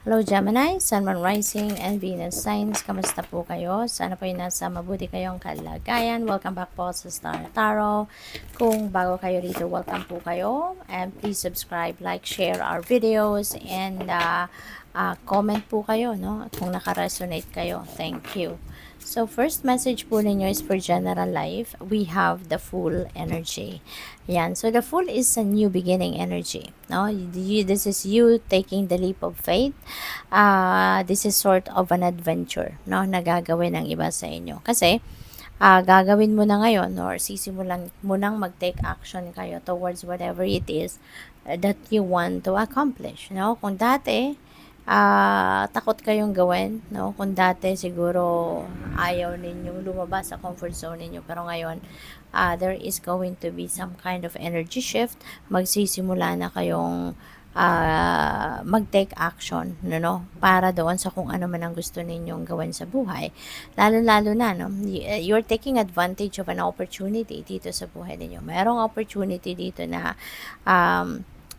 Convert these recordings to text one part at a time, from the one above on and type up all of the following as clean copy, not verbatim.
Hello Gemini, Sun, Moon Rising, and Venus Signs. Kamusta po kayo? Sana po yung nasa mabuti kayong kalagayan. Welcome back po sa Star Tarot. Kung bago kayo rito, welcome po kayo. And please subscribe, like, share our videos, and comment po kayo, no? Kung naka-resonate kayo. Thank you. So, first message po ninyo is for general life. We have the Fool energy. Yan. So, the Fool is a new beginning energy. No? This is you taking the leap of faith. This is sort of an adventure, no? Na gagawin ng iba sa inyo. Kasi, gagawin mo na ngayon or sisimulan mo nang mag-take action kayo towards whatever it is that you want to accomplish. No? Kung dati, takot kayong gawin, no? Kung dati siguro ayaw ninyong lumabas sa comfort zone ninyo, pero ngayon there is going to be some kind of energy shift. Magsisimula na kayong mag-take action, no? Para doon sa kung ano man ang gusto ninyong gawin sa buhay. Lalo-lalo na, no? You're taking advantage of an opportunity dito sa buhay ninyo. Mayroong opportunity dito na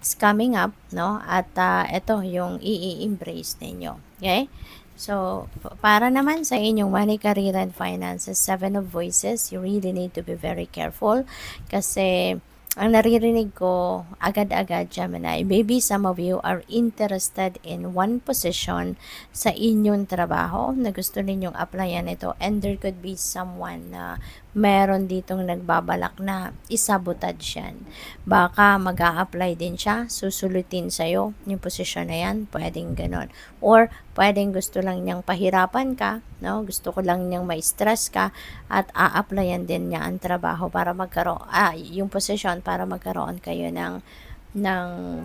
is coming up, no? At ito yung i-embrace ninyo. Okay? So, para naman sa inyong money, career, and finances, 7 of voices, you really need to be very careful kasi ang naririnig ko agad-agad, Gemini, maybe some of you are interested in one position sa inyong trabaho na gusto ninyong applyan ito, and there could be someone na meron ditong nagbabalak na isabotage yan. Baka mag-a-apply din siya, susulutin sa'yo yung posisyon na yan, pwedeng ganon. Or pwedeng gusto lang niyang pahirapan ka, no? Gusto ko lang niyang ma-stress ka at a-applyan din niya ang trabaho para magkaroon, yung posisyon para magkaroon kayo ng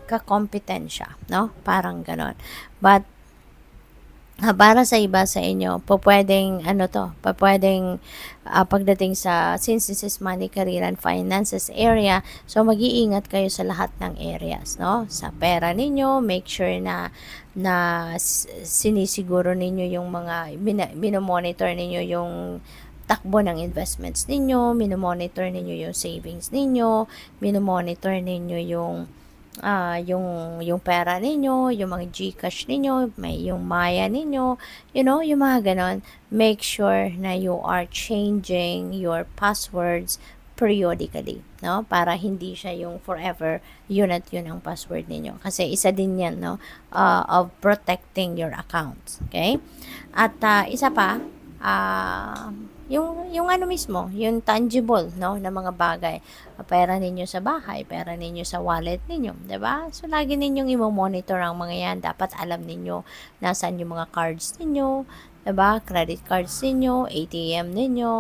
kakompetensya, no? Parang ganon. But para sa iba sa inyo, pwedeng pagdating sa, since this is money, career, and finances area, so mag-iingat kayo sa lahat ng areas, no? Sa pera ninyo, make sure na sinisiguro ninyo yung mga minomonitor ninyo yung takbo ng investments ninyo, minomonitor ninyo yung savings ninyo, minomonitor ninyo yung pera ninyo, yung mga GCash ninyo, yung Maya ninyo, yung mga ganon. Make sure na you are changing your passwords periodically, no? Para hindi siya yung forever yun at yun ang password ninyo. Kasi isa din yan, no? Of protecting your accounts. Okay? At isa pa, yung ano mismo, yung tangible, no, na mga bagay. Pera ninyo sa bahay, pera ninyo sa wallet ninyo, 'di ba? So lagi ninyong i-monitor ang mga 'yan. Dapat alam ninyo nasaan yung mga cards ninyo, 'di ba? Credit cards ninyo, ATM ninyo.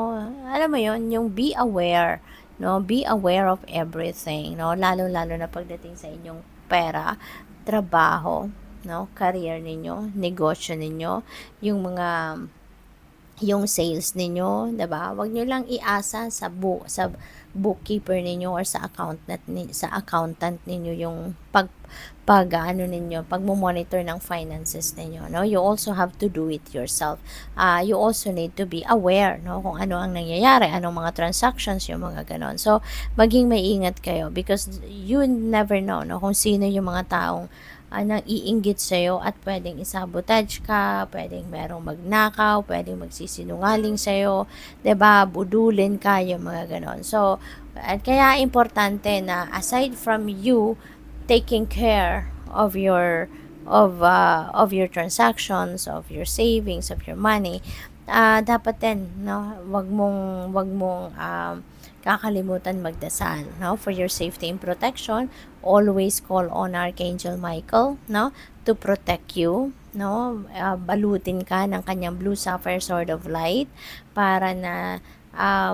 Alam mo 'yon, yung be aware, no? Be aware of everything, no? Lalo-lalo na pagdating sa inyong pera, trabaho, no? Career ninyo, negosyo ninyo, yung sales ninyo, 'di ba? Huwag niyo lang iasa sa bookkeeper ninyo or sa accountant ninyo yung pagmo-monitor ng finances ninyo, no? You also have to do it yourself. You also need to be aware, no, kung ano ang nangyayari, anong mga transactions, yung mga ganon. So, maging maingat kayo because you never know, no, kung sino yung mga taong nang iinggit sa'yo at pwedeng isabotage ka, pwedeng merong magnakaw, pwedeng magsisinungaling sa'yo, 'di ba? Budulin ka, yung mga ganon. So, at kaya importante na aside from you taking care of your transactions, of your savings, of your money, dapat din, no, wag mong kakalimutan magdasal, no, for your safety and protection. Always call on Archangel Michael, no, to protect you, no. Balutin ka ng kanyang blue sapphire sword of light para na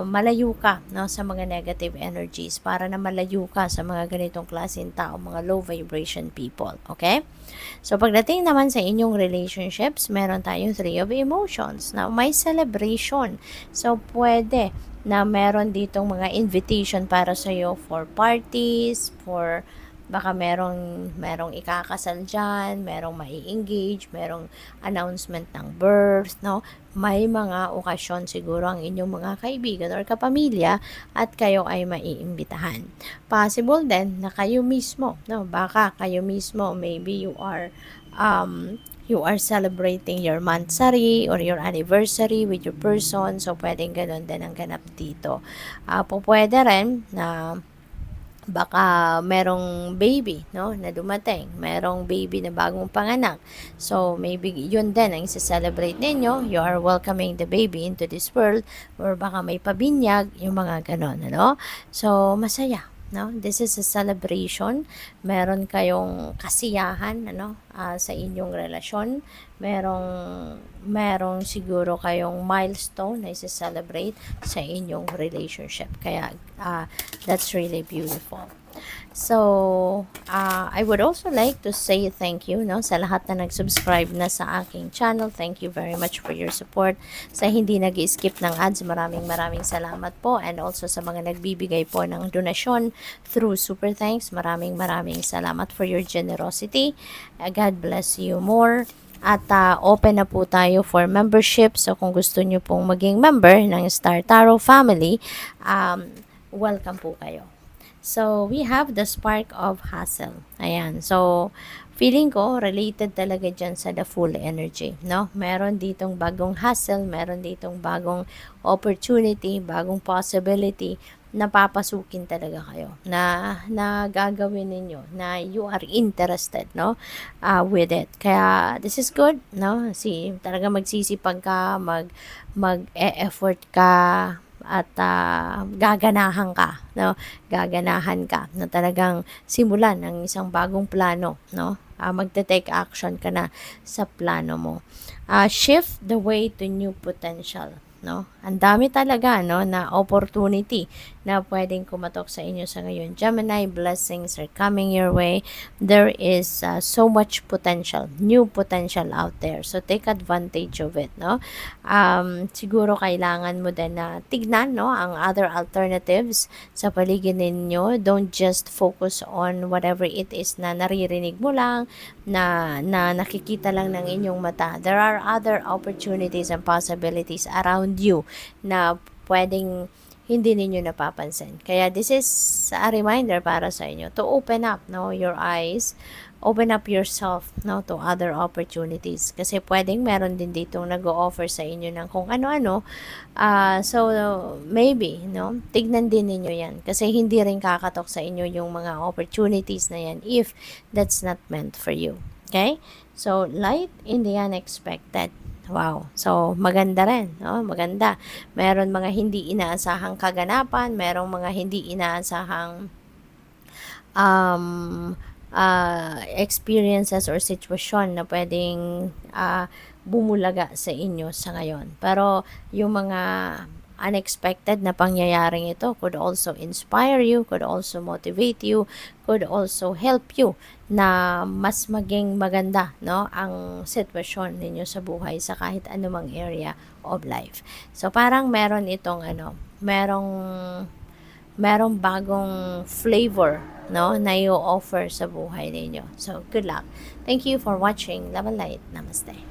malayo ka, no, sa mga negative energies, para na malayo ka sa mga ganitong klaseng tao, mga low vibration people. Okay? So, pagdating naman sa inyong relationships, meron tayong 3 of emotions. Now, may celebration. So, pwede na meron ditong mga invitation para sa iyo for parties, for baka merong ikakasal dyan, merong mai-engage, merong announcement ng birth, no? May mga okasyon siguro ang inyong mga kaibigan or kapamilya at kayo ay maiimbitahan. Possible din na kayo mismo, no? Baka kayo mismo, maybe you are celebrating your monthsary or your anniversary with your person. So, pwedeng ganun din ang ganap dito. Pwede rin na baka merong baby, no, na dumating. Merong baby na bagong panganak. So, maybe yun din ang isa-celebrate ninyo. You are welcoming the baby into this world. Or baka may pabinyag, yung mga ganon, ano? So, masaya. No? This is a celebration. Meron kayong kasiyahan, ano, sa inyong relasyon. Merong siguro kayong milestone na isa-celebrate sa inyong relationship. Kaya, that's really beautiful. So, I would also like to say thank you, no, sa lahat na nag-subscribe na sa aking channel. Thank you very much for your support. Sa hindi nag-skip ng ads, maraming salamat po. And also sa mga nagbibigay po ng donasyon through Super Thanks, maraming salamat for your generosity. God bless you more. At open na po tayo for membership. So, kung gusto nyo pong maging member ng Star Tarot family, welcome po kayo. So, we have the spark of hustle. Ayan. So, feeling ko, related talaga dyan sa the full energy, no? Meron ditong bagong hustle, meron ditong bagong opportunity, bagong possibility na papasukin talaga kayo, na gagawin ninyo, na you are interested, no? With it. Kaya, this is good, no? Talaga magsisipag ka, mag-e-effort ka, at gaganahan ka, no? Gaganahan ka na talagang simulan ng isang bagong plano, no? Magte-take action ka na sa plano mo. Shift the way to new potential, no? Ang dami talaga, no, na opportunity na pwedeng kumatok sa inyo sa ngayon. Gemini, blessings are coming your way. There is so much potential, new potential out there. So, take advantage of it, no? Siguro kailangan mo din na tignan, no, ang other alternatives sa paligid ninyo. Don't just focus on whatever it is na naririnig mo lang, na nakikita lang ng inyong mata. There are other opportunities and possibilities around you na pwedeng hindi ninyo napapansin. Kaya this is a reminder para sa inyo to open up, no, your eyes, open up yourself, no, to other opportunities. Kasi pwedeng meron din ditong nag-o-offer sa inyo ng kung ano-ano. So, maybe, no, tignan din ninyo yan. Kasi hindi rin kakatok sa inyo yung mga opportunities na yan if that's not meant for you. Okay? So, light in the unexpected. Wow. So, maganda rin. No? Maganda. Meron mga hindi inaasahang kaganapan. Merong mga hindi inaasahang experiences or sitwasyon na pwedeng bumulaga sa inyo sa ngayon. Pero, yung mga unexpected na pangyayaring ito could also inspire you, could also motivate you, could also help you na mas maging maganda, no, ang sitwasyon ninyo sa buhay sa kahit anumang area of life. So, parang meron itong merong bagong flavor, no, na i-offer sa buhay ninyo. So, good luck. Thank you for watching. Love and light. Namaste.